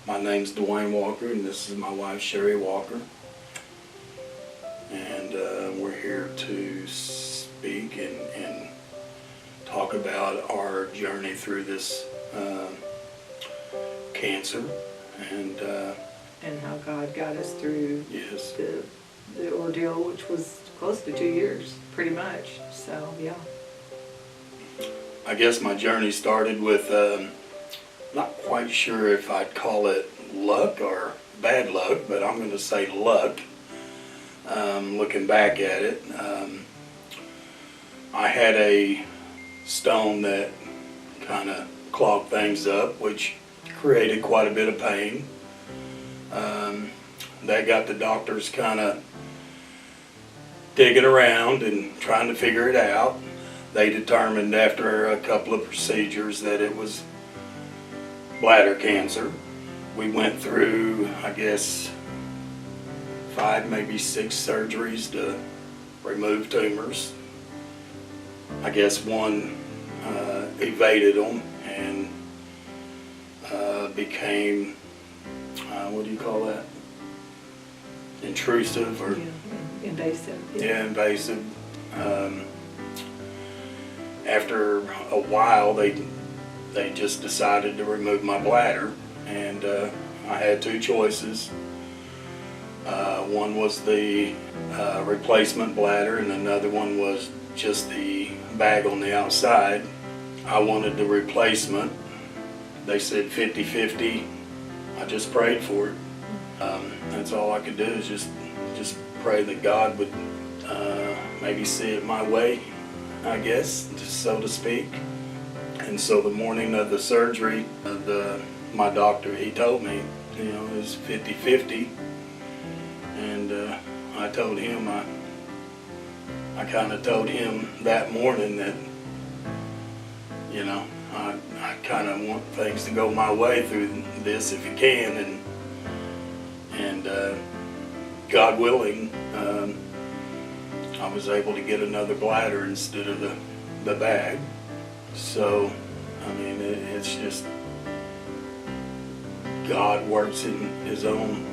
My name's Dwayne Walker, and this is my wife, Sheri Walker. And we're here to speak and talk about our journey through this cancer, and how God got us through yes, the ordeal, which was close to 2 years, pretty much. So, yeah. I guess my journey started with, not quite sure if I'd call it luck or bad luck, but I'm going to say luck. Looking back at it, I had a stone that kind of clogged things up, which created quite a bit of pain. That got the doctors kind of digging around and trying to figure it out. They determined after a couple of procedures that it was bladder cancer. We went through, I guess, 5, maybe 6 surgeries to remove tumors. I guess one evaded them and became, what do you call that? Intrusive or Invasive. yeah, invasive. After a while, they just decided to remove my bladder, and I had 2 choices. One was the replacement bladder, and another one was just the bag on the outside. I wanted the replacement. They said 50-50. I just prayed for it. That's all I could do, is just pray that God would maybe see it my way, I guess, so to speak. And so the morning of the surgery, my doctor, he told me, it was 50-50. And I told him, I kind of told him that morning that, I kind of want things to go my way through this if you can, and God willing, I was able to get another bladder instead of the bag. So, I mean, it's just God works in His own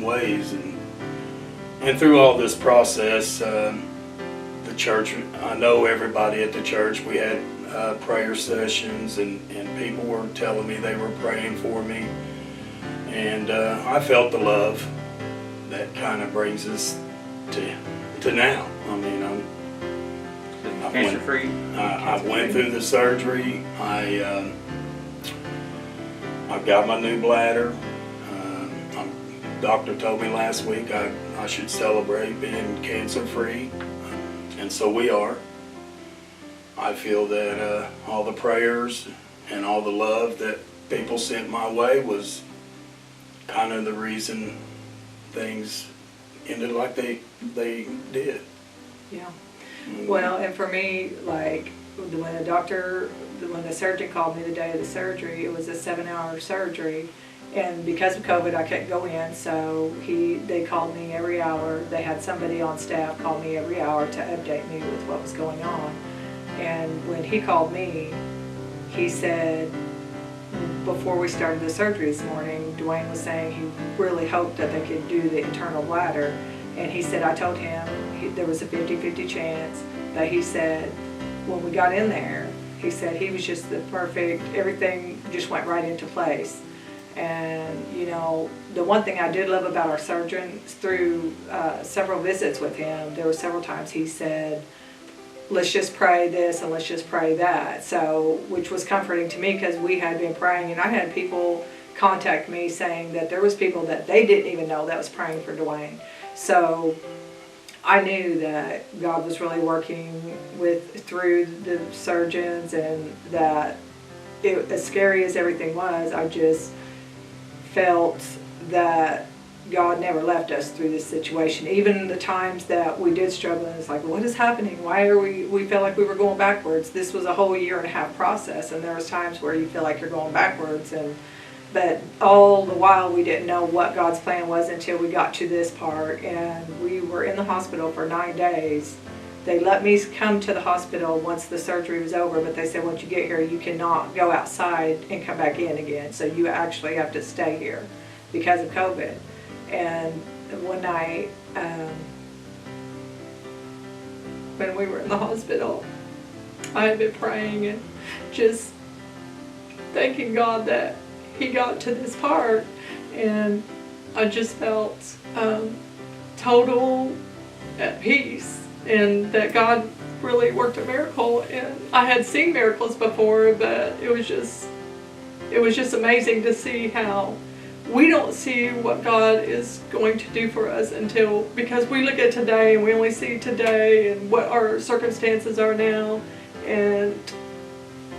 ways, and through all this process, the church, I know everybody at the church, we had prayer sessions, and people were telling me they were praying for me, and I felt the love that kind of brings us to now. I mean, I went through the surgery. I got my new bladder. Doctor told me last week I should celebrate being cancer-free, and so we are. I feel that all the prayers and all the love that people sent my way was kind of the reason things ended like they did. Yeah. Well, and for me, like, when the surgeon called me the day of the surgery, it was a 7-hour surgery. And because of COVID, I couldn't go in, so they called me every hour. They had somebody on staff call me every hour to update me with what was going on. And when he called me, he said, before we started the surgery this morning, Dwayne was saying he really hoped that they could do the internal bladder. And he said, I told him there was a 50-50 chance, but he said, when we got in there, he said he was just the perfect, everything just went right into place. And the one thing I did love about our surgeon, through several visits with him, there were several times he said, let's just pray this and let's just pray that. So, which was comforting to me, because we had been praying, and I had people contact me saying that there was people that they didn't even know that was praying for Dwayne. So I knew that God was really working through the surgeons, and that as scary as everything was, I just felt that God never left us through this situation. Even the times that we did struggle, and it's like, what is happening? Why are we felt like we were going backwards. This was a whole 1.5-year process, and there was times where you feel like you're going backwards, but all the while we didn't know what God's plan was until we got to this part, and we were in the hospital for 9 days They let me come to the hospital once the surgery was over, but they said once you get here, you cannot go outside and come back in again. So you actually have to stay here because of COVID. And one night, when we were in the hospital, I had been praying and just thanking God that He got to this part, and I just felt total at peace, and that God really worked a miracle. And I had seen miracles before, but it was just amazing to see how we don't see what God is going to do for us because we look at today and we only see today and what our circumstances are now, and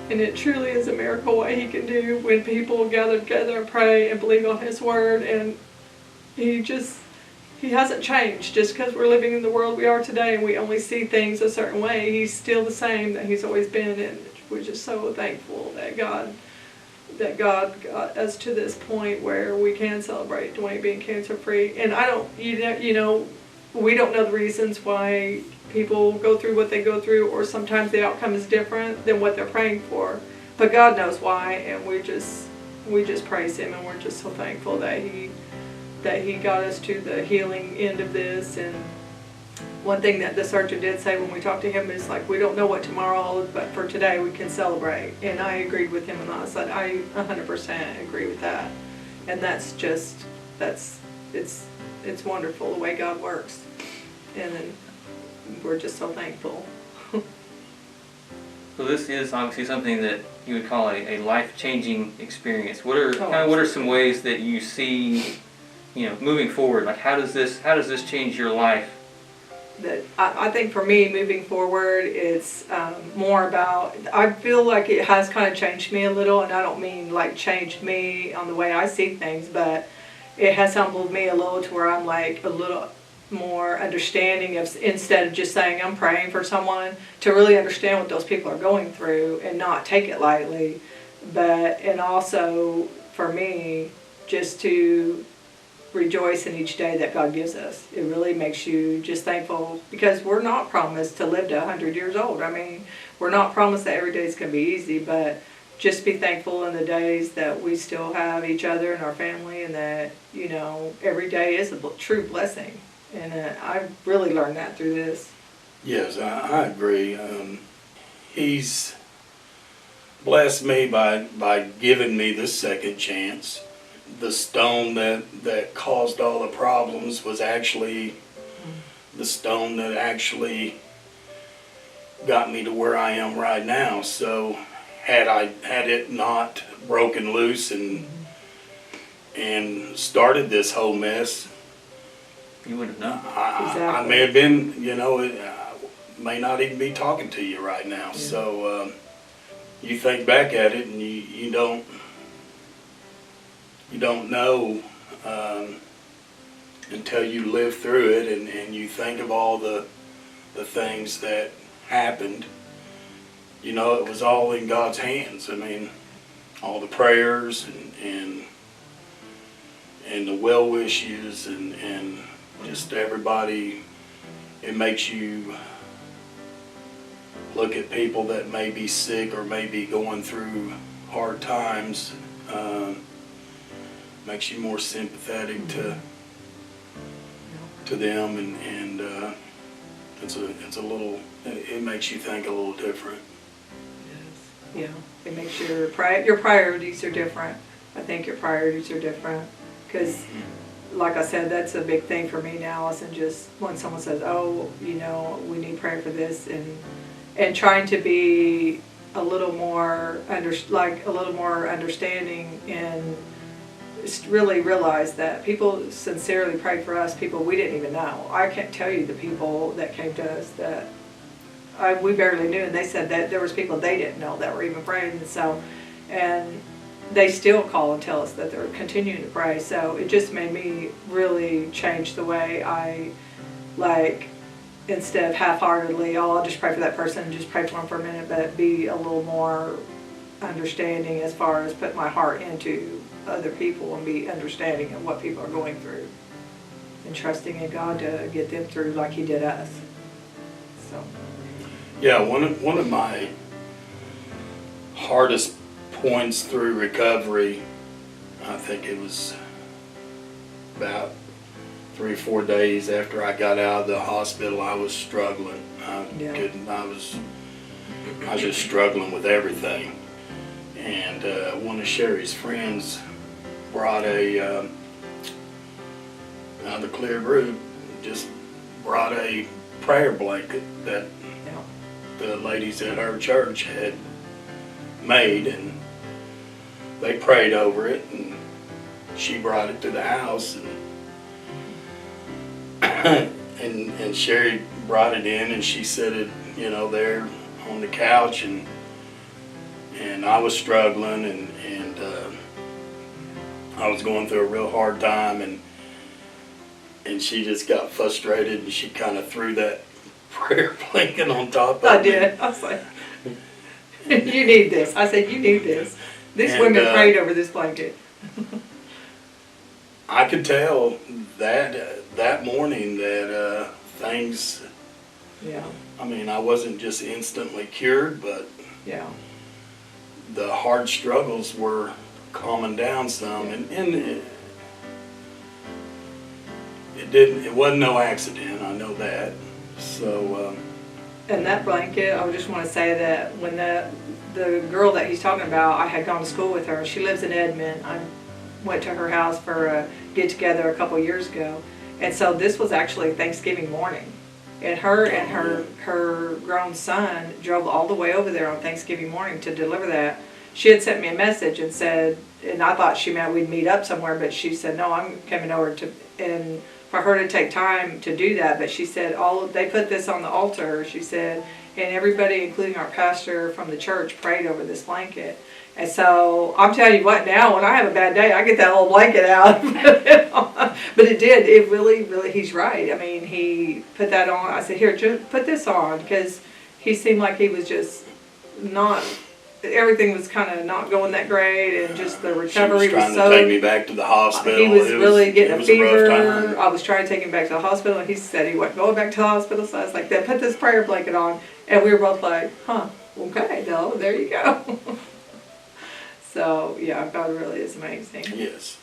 it truly is a miracle what He can do when people gather together and pray and believe on His word. And He hasn't changed just because we're living in the world we are today and we only see things a certain way. He's still the same that He's always been, and we're just so thankful that God got us to this point where we can celebrate Dwayne being cancer free. And we don't know the reasons why people go through what they go through, or sometimes the outcome is different than what they're praying for. But God knows why, and we just praise Him, and we're just so thankful that He got us to the healing end of this. And one thing that the surgeon did say when we talked to him is like, we don't know what tomorrow holds, but for today we can celebrate. And I agreed with him, and I said, I 100% agree with that. And it's wonderful the way God works. And then we're just so thankful. So this is obviously something that you would call a life-changing experience. What are some ways that you see, moving forward? Like how does this change your life? That I think for me, moving forward, it's more about, I feel like it has kind of changed me a little, and I don't mean like changed me on the way I see things, but it has humbled me a little to where I'm like a little more understanding of, instead of just saying I'm praying for someone, to really understand what those people are going through and not take it lightly. And also for me, just to rejoice in each day that God gives us. It really makes you just thankful, because we're not promised to live to 100 years old. I mean, we're not promised that every day is going to be easy, but just be thankful in the days that we still have each other and our family, and that, every day is a true blessing. And I've really learned that through this. Yes, I agree. He's blessed me by giving me this second chance. The stone that caused all the problems was actually the stone that actually got me to where I am right now. So had it not broken loose and started this whole mess, you wouldn't know. Exactly. I may have been, may not even be talking to you right now. Yeah. So you think back at it and you don't know until you live through it, and you think of all the things that happened. It was all in God's hands. I mean, all the prayers and the well wishes and just everybody. It makes you look at people that may be sick or may be going through hard times. Makes you more sympathetic to them, and it's a little. It makes you think a little different. Yes. Yeah, it makes your priorities are different. I think your priorities are different, because, like I said, that's a big thing for me now. Isn't just when someone says, "Oh, we need prayer for this," and trying to be a little more understanding, and really realize that people sincerely pray for us, people we didn't even know. I can't tell you the people that came to us that we barely knew, and they said that there was people they didn't know that were even praying, and they still call and tell us that they're continuing to pray. So it just made me really change the way I, instead of half-heartedly, I'll just pray for that person and just pray for them for a minute, but be a little more understanding as far as put my heart into other people and be understanding of what people are going through, and trusting in God to get them through like He did us. So, Yeah, one of my hardest points through recovery, I think it was about 3 or 4 days after I got out of the hospital, I was struggling. Yeah. I was just struggling with everything. And one of Sheri's friends brought out of the clear group, just brought a prayer blanket that yeah. the ladies at our church had made, and they prayed over it, and she brought it to the house, and Sheri brought it in, and she set it, there on the couch, and I was struggling, and I was going through a real hard time, and she just got frustrated, and she kind of threw that prayer blanket on top of me. I did. I was like, you need this. I said, you need this. These women prayed over this blanket. I could tell that morning that things, Yeah, I mean, I wasn't just instantly cured, but yeah, the hard struggles were calming down some, and it wasn't no accident, I know that. So and that blanket, I just want to say that when the girl that he's talking about, I had gone to school with her. She lives in Edmond. I went to her house for a get-together a couple years ago. And so this was actually Thanksgiving morning. And her grown son drove all the way over there on Thanksgiving morning to deliver that. She had sent me a message and said, and I thought she meant we'd meet up somewhere, but she said, no, I'm coming over and for her to take time to do that. But she said, they put this on the altar, she said, and everybody, including our pastor from the church, prayed over this blanket. And so I'm telling you what, now when I have a bad day, I get that old blanket out. But it really, he's right. I mean, he put that on. I said, here, just put this on, because he seemed like he was just not, everything was kind of not going that great, and just the recovery she was trying so. to take me back to the hospital. He was really getting a fever. rough time. I was trying to take him back to the hospital, and he said he wasn't going back to the hospital. So I was like, then put this prayer blanket on, and we were both like, huh, okay, no, there you go. So yeah, God really is amazing. Yes.